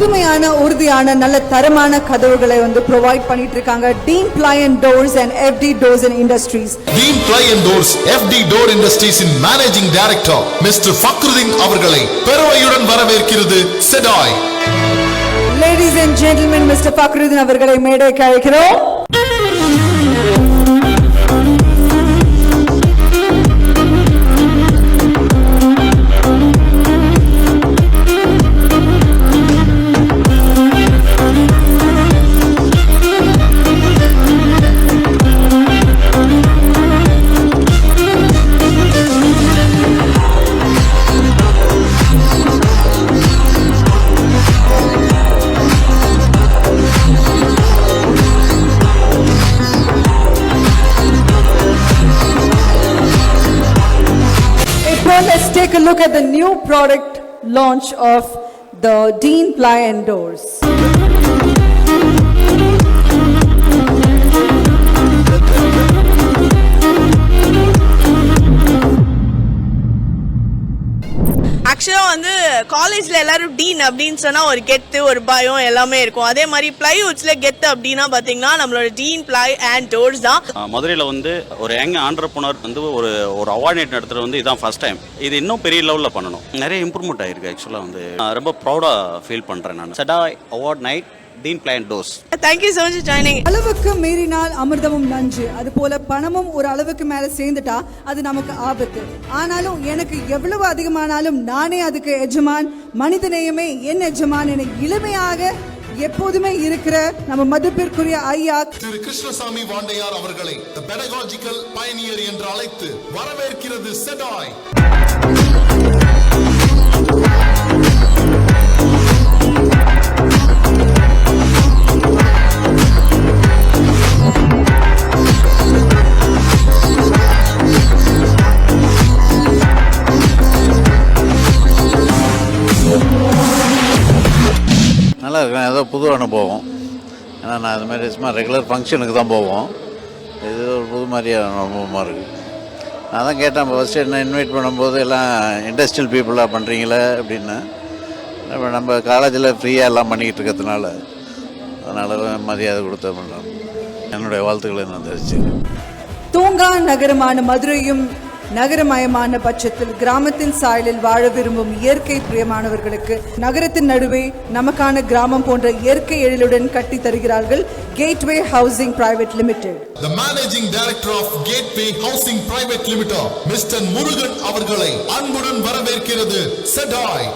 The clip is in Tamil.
புதுமையான உறுதியான நல்ல தரமான கதவுகளை வந்து ப்ரொவைட் பண்ணிட்டு இருக்காங்க Dean Ply and Doors and FD Doors and Industries. Dean Ply and Doors FD Door Industries in Managing Director Mr. Fakhruddin அவர்களை பெருமையுடன் வரவேற்கிறது செடாய். Ladies and gentlemen, Mr. Fakhruddin அவர்களை மேடைக்கு அழைக்கிறோம். Let's take a look at the new product launch of the Dean Ply and Doors. ஆக்சுவலாக வந்து காலேஜில் எல்லாரும் டீன் அப்படின்னு சொன்னால் ஒரு கெத்து ஒரு பயம் எல்லாமே இருக்கும். அதே மாதிரி பிளைவுட்ஸில் கெத்து அப்படின்னா பார்த்தீங்கன்னா நம்மளோட டீன் பிளை அண்ட் டோர்ஸ் தான். மதுரையில் வந்து ஒரு யங் ஆண்டர்ப்ரனர் வந்து ஒரு அவார்ட் நைட் நடத்துறது வந்து இதுதான் ஃபர்ஸ்ட் டைம். இது இன்னும் பெரிய லெவலில் பண்ணணும். நிறைய இம்ப்ரூவ்மெண்ட் ஆயிருக்கு. ஆக்சுவலாக வந்து ரொம்ப ப்ரௌடாக ஃபீல் பண்ணுறேன் நான். செடாய் award night Dean Ply and Doors. Thank you so much for joining. அளவுக்கு மீறினால் அமிர்தமும் நஞ்சு. அது போல பணமும் ஒரு அளவுக்கு மேல சேர்ந்துட்டா அது நமக்கு ஆபத்து. ஆனாலும் எனக்கு எவ்வளவு அதிகமானாலும் நானே அதுக்கு எஜமான். மனிதநேயமே என் எஜமான் என இளமையாக எப்போதுமே இருக்கிற நம்ம மதிப்பிற்குரிய ஐயா திரு கிருஷ்ணசாமி வாண்டையார் அவர்களை the pedagogical pioneer என்று அழைத்து வரவேற்கிறது செடாய். நல்லா இருக்கேன். ஏதோ புது அனுபவம். ஏன்னா நான் இது மாதிரி சும்மா ரெகுலர் ஃபங்க்ஷனுக்கு தான் போவோம். இது ஒரு புது மாதிரியான அனுபவமாக இருக்குது. நான் தான் கேட்டேன் ஃபஸ்ட்டு என்ன இன்வைட் பண்ணும்போது எல்லாம் இண்டஸ்ட்ரியல் பீப்புளாக பண்ணுறீங்களே அப்படின்னு. நம்ம காலேஜில் ஃப்ரீயாக எல்லாம் பண்ணிக்கிட்டு இருக்கிறதுனால அதனால் மரியாதை கொடுத்த பண்ணலாம். என்னுடைய வாழ்த்துக்களை நான் தெரிவிச்சுக்கிறேன். தூங்கா நகரமான மதுரையும் நகரமயமான பட்சத்தில் கிராமத்தின் சாயலில் வாழ விரும்பும் இயற்கை பிரியமானவர்களுக்கு நகரத்தின் நடுவே நமக்கான கிராமம் போன்ற இயற்கை எழிலுடன் கட்டி தருகிறார்கள் Gateway Housing Private Limited. The Managing Director of Gateway Housing Private Limited, Mr. Murugan அவர்களை அன்புடன் வரவேற்கிறது செடாய்.